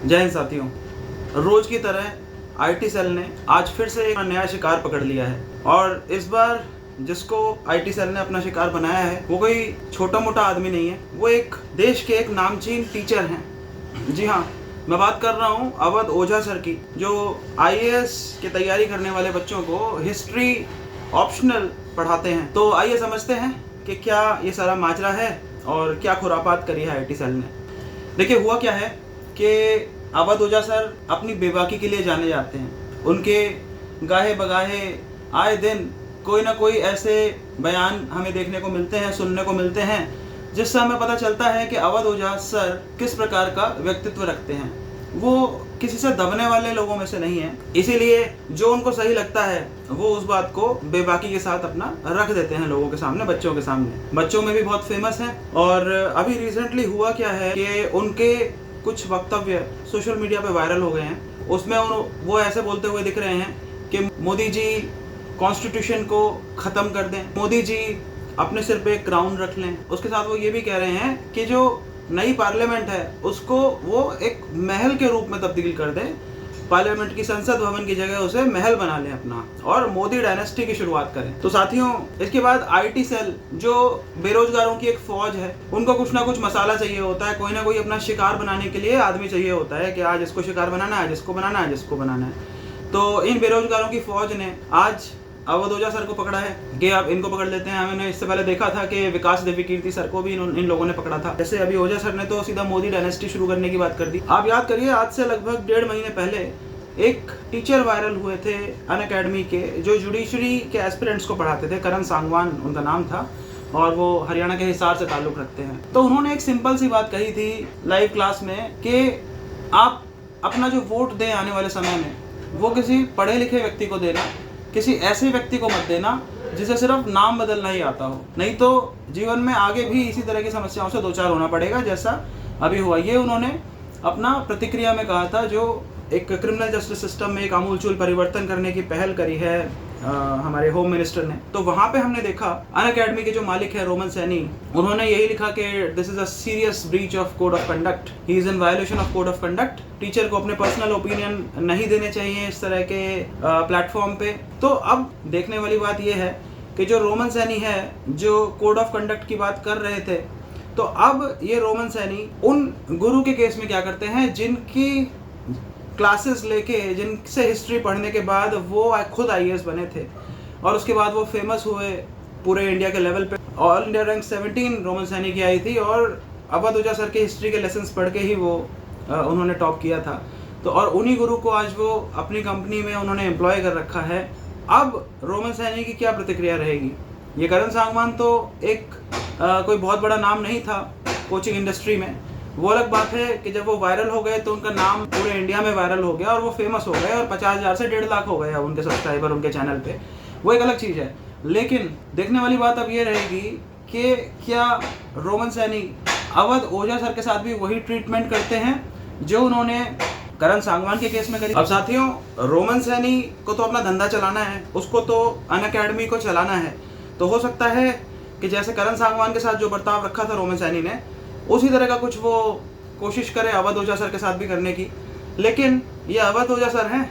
जय हिंद साथियों। रोज की तरह आईटी सेल ने आज फिर से एक नया शिकार पकड़ लिया है और इस बार जिसको आईटी सेल ने अपना शिकार बनाया है वो कोई छोटा मोटा आदमी नहीं है, वो एक देश के एक नामचीन टीचर हैं। जी हाँ, मैं बात कर रहा हूँ अवध ओझा सर की, जो आईएएस की तैयारी करने वाले बच्चों को हिस्ट्री ऑप्शनल पढ़ाते हैं। तो आइए समझते हैं कि क्या ये सारा माजरा है और क्या खुरापात करी है आईटी सेल ने। देखिए, हुआ क्या है कि अवध ओझा सर अपनी बेबाकी के लिए जाने जाते हैं। उनके गाहे बगाहे आए दिन कोई ना कोई ऐसे बयान हमें देखने को मिलते हैं, सुनने को मिलते हैं, जिससे हमें पता चलता है कि अवध ओझा सर किस प्रकार का व्यक्तित्व रखते हैं। वो किसी से दबने वाले लोगों में से नहीं है, इसीलिए जो उनको सही लगता है वो उस बात को बेबाकी के साथ अपना रख देते हैं लोगों के सामने, बच्चों के सामने। बच्चों में भी बहुत फेमस हैं। और अभी रिसेंटली हुआ क्या है कि उनके कुछ वक्तव्य सोशल मीडिया पे वायरल हो गए हैं। उसमें वो ऐसे बोलते हुए दिख रहे हैं कि मोदी जी कॉन्स्टिट्यूशन को ख़त्म कर दें, मोदी जी अपने सिर पे क्राउन रख लें। उसके साथ वो ये भी कह रहे हैं कि जो नई पार्लियामेंट है उसको वो एक महल के रूप में तब्दील कर दें, पार्लियामेंट की संसद भवन की जगह उसे महल बना लें अपना, और मोदी डायनेस्टी की शुरुआत करें। तो साथियों, इसके बाद आईटी सेल जो बेरोजगारों की एक फौज है, उनको कुछ ना कुछ मसाला चाहिए होता है, कोई ना कोई अपना शिकार बनाने के लिए आदमी चाहिए होता है कि आज इसको शिकार बनाना है, जिसको बनाना है, जिसको बनाना है। तो इन बेरोजगारों की फौज ने आज अवध ओझा सर को पकड़ा है कि अब इनको पकड़ लेते हैं। हमने इससे पहले देखा था कि विकास देवी कीर्ति सर को भी इन लोगों ने पकड़ा था। जैसे अभी ओझा सर ने तो सीधा मोदी डायनेस्टी शुरू करने की बात कर दी। आप याद करिए, आज से लगभग 1.5 महीने पहले एक टीचर वायरल हुए थे अनअकैडमी के, जो जुडिशरी के एस्पिरेंट्स को पढ़ाते थे। करण सांगवान उनका नाम था और वो हरियाणा के हिसार से ताल्लुक रखते हैं। तो उन्होंने एक सिंपल सी बात कही थी लाइव क्लास में कि आप अपना जो वोट दें आने वाले समय में, वो किसी पढ़े लिखे व्यक्ति को देना, किसी ऐसे व्यक्ति को मत देना जिसे सिर्फ नाम बदलना ही आता हो, नहीं तो जीवन में आगे भी इसी तरह की समस्याओं से दो चार होना पड़ेगा, जैसा अभी हुआ। ये उन्होंने अपना प्रतिक्रिया में कहा था, जो एक क्रिमिनल जस्टिस सिस्टम में एक आमूलचूल परिवर्तन करने की पहल करी है हमारे होम मिनिस्टर ने। तो वहाँ पे हमने देखा अनअकैडमी के जो मालिक है रोमन सैनी, उन्होंने यही लिखा कि this is a serious breach of code of conduct, he is in violation of code of conduct. Teacher को अपने पर्सनल ओपिनियन नहीं देने चाहिए इस तरह के प्लेटफॉर्म पे। तो अब देखने वाली बात यह है कि जो रोमन सैनी है, जो कोड ऑफ कंडक्ट की बात कर रहे थे, तो अब ये रोमन सैनी उन गुरु के केस में क्या करते हैं जिनकी क्लासेस लेके, जिनसे हिस्ट्री पढ़ने के बाद वो खुद आईएएस बने थे और उसके बाद वो फेमस हुए पूरे इंडिया के लेवल पे। All India rank 17 Roman Saini की आई थी और अवध ओझा सर के हिस्ट्री के लेसन्स पढ़ के ही वो उन्होंने टॉप किया था। तो और उन्हीं गुरु को आज वो अपनी कंपनी में उन्होंने एम्प्लॉय कर रखा है। अब रोमन सैनी की क्या प्रतिक्रिया रहेगी? ये करण सांगवान तो एक कोई बहुत बड़ा नाम नहीं था कोचिंग इंडस्ट्री में। वो अलग बात है कि जब वो वायरल हो गए तो उनका नाम पूरे इंडिया में वायरल हो गया और वो फेमस हो गए और 50,000 से 1.5 लाख हो गए अब उनके सब्सक्राइबर उनके चैनल पे। वो एक अलग चीज़ है। लेकिन देखने वाली बात अब ये रहेगी कि क्या रोमन सैनी अवध ओझा सर के साथ भी वही ट्रीटमेंट करते हैं जो उन्होंने करण सांगवान के केस में करी। अब साथियों, रोमन सैनी को तो अपना धंधा चलाना है, उसको तो अनअकैडमी को चलाना है। तो हो सकता है कि जैसे करण सांगवान के साथ जो बर्ताव रखा था रोमन सैनी ने, उसी तरह का कुछ वो कोशिश करे अवध ओझा सर के साथ भी करने की। लेकिन ये अवध ओझा सर हैं,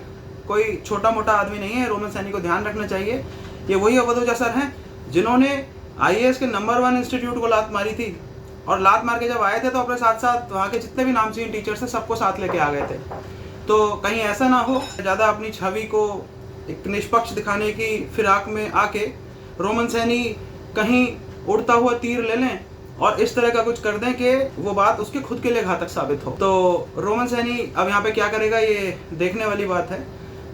कोई छोटा मोटा आदमी नहीं है। रोमन सैनी को ध्यान रखना चाहिए, ये वही अवध ओझा सर हैं जिन्होंने आईएएस के नंबर 1 इंस्टीट्यूट को लात मारी थी। और लात मार के जब आए थे तो अपने साथ साथ वहाँ के जितने भी नामचीन टीचर्स थे सबको साथ लेके आ गए थे। तो कहीं ऐसा ना हो ज़्यादा अपनी छवि को एक निष्पक्ष दिखाने की फिराक में आके रोमन सैनी कहीं उड़ता हुआ तीर ले लें और इस तरह का कुछ कर दें कि वो बात उसके खुद के लिए घातक साबित हो। तो रोमन सैनी अब यहाँ पे क्या करेगा ये देखने वाली बात है।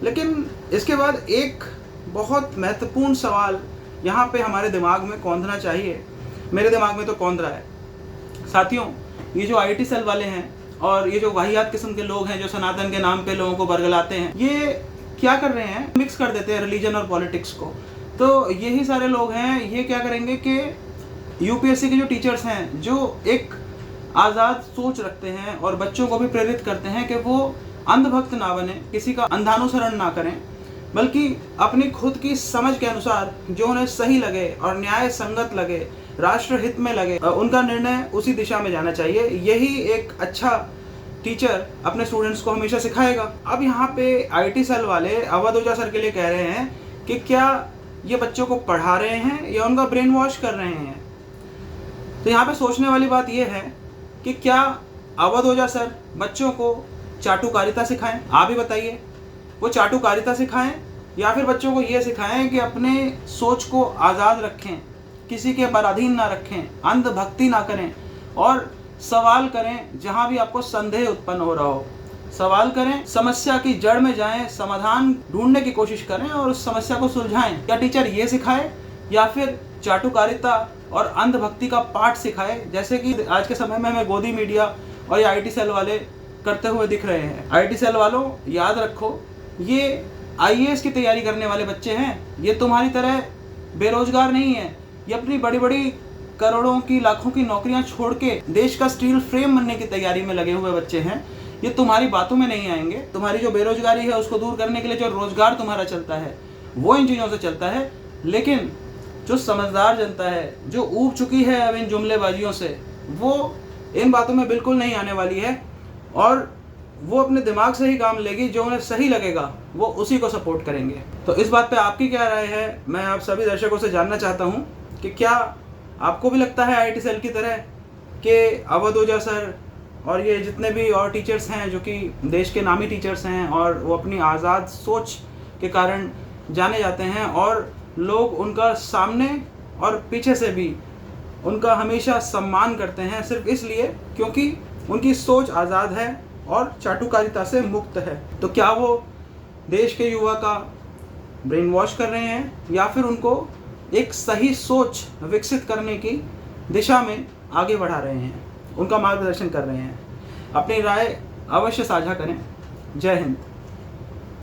लेकिन इसके बाद एक बहुत महत्वपूर्ण सवाल यहाँ पे हमारे दिमाग में कौंधना चाहिए, मेरे दिमाग में तो कौंध रहा है। साथियों, ये जो आईटी सेल वाले हैं और ये जो वाहियात किस्म के लोग हैं जो सनातन के नाम पे लोगों को बरगलाते हैं, ये क्या कर रहे हैं? मिक्स कर देते हैं रिलीजन और पॉलिटिक्स को। तो यही सारे लोग हैं, ये क्या करेंगे कि यूपीएससी के जो टीचर्स हैं, जो एक आज़ाद सोच रखते हैं और बच्चों को भी प्रेरित करते हैं कि वो अंधभक्त ना बने, किसी का अंधानुसरण ना करें, बल्कि अपनी खुद की समझ के अनुसार जो उन्हें सही लगे और न्याय संगत लगे, राष्ट्र हित में लगे, उनका निर्णय उसी दिशा में जाना चाहिए। यही एक अच्छा टीचर अपने स्टूडेंट्स को हमेशा सिखाएगा। अब यहाँ पे आईटी सेल वाले अवध ओझा सर के लिए कह रहे हैं कि क्या ये बच्चों को पढ़ा रहे हैं या उनका ब्रेन वॉश कर रहे हैं। तो यहाँ पे सोचने वाली बात यह है कि क्या अवध ओझा सर बच्चों को चाटुकारिता सिखाएं? आप ही बताइए, वो चाटुकारिता सिखाएं या फिर बच्चों को ये सिखाएं कि अपने सोच को आज़ाद रखें, किसी के पराधीन ना रखें, अंधभक्ति ना करें और सवाल करें जहाँ भी आपको संदेह उत्पन्न हो रहा हो। सवाल करें, समस्या की जड़ में जाएं, समाधान ढूंढने की कोशिश करें और उस समस्या को सुलझाएं। क्या टीचर ये सिखाए या फिर चाटुकारिता और अंधभक्ति का पाठ सिखाए, जैसे कि आज के समय में हमें गोदी मीडिया और ये आईटी सेल वाले करते हुए दिख रहे हैं। आईटी सेल वालों, याद रखो, ये आईएएस की तैयारी करने वाले बच्चे हैं। ये तुम्हारी तरह बेरोजगार नहीं है। ये अपनी बड़ी बड़ी करोड़ों की, लाखों की नौकरियां छोड़ के देश का स्टील फ्रेम बनने की तैयारी में लगे हुए बच्चे हैं। ये तुम्हारी बातों में नहीं आएंगे। तुम्हारी जो बेरोजगारी है उसको दूर करने के लिए जो रोजगार तुम्हारा चलता है वो इन चीज़ों से चलता है। लेकिन जो समझदार जनता है, जो ऊब चुकी है अब इन जुमलेबाजियों से, वो इन बातों में बिल्कुल नहीं आने वाली है और वो अपने दिमाग से ही काम लेगी। जो उन्हें सही लगेगा वो उसी को सपोर्ट करेंगे। तो इस बात पे आपकी क्या राय है, मैं आप सभी दर्शकों से जानना चाहता हूँ कि क्या आपको भी लगता है आईटी सेल की तरह कि अवध ओझा सर और ये जितने भी और टीचर्स हैं जो कि देश के नामी टीचर्स हैं और वो अपनी आज़ाद सोच के कारण जाने जाते हैं और लोग उनका सामने और पीछे से भी उनका हमेशा सम्मान करते हैं सिर्फ इसलिए क्योंकि उनकी सोच आज़ाद है और चाटुकारिता से मुक्त है। तो क्या वो देश के युवा का ब्रेन वॉश कर रहे हैं या फिर उनको एक सही सोच विकसित करने की दिशा में आगे बढ़ा रहे हैं, उनका मार्गदर्शन कर रहे हैं? अपनी राय अवश्य साझा करें। जय हिंद।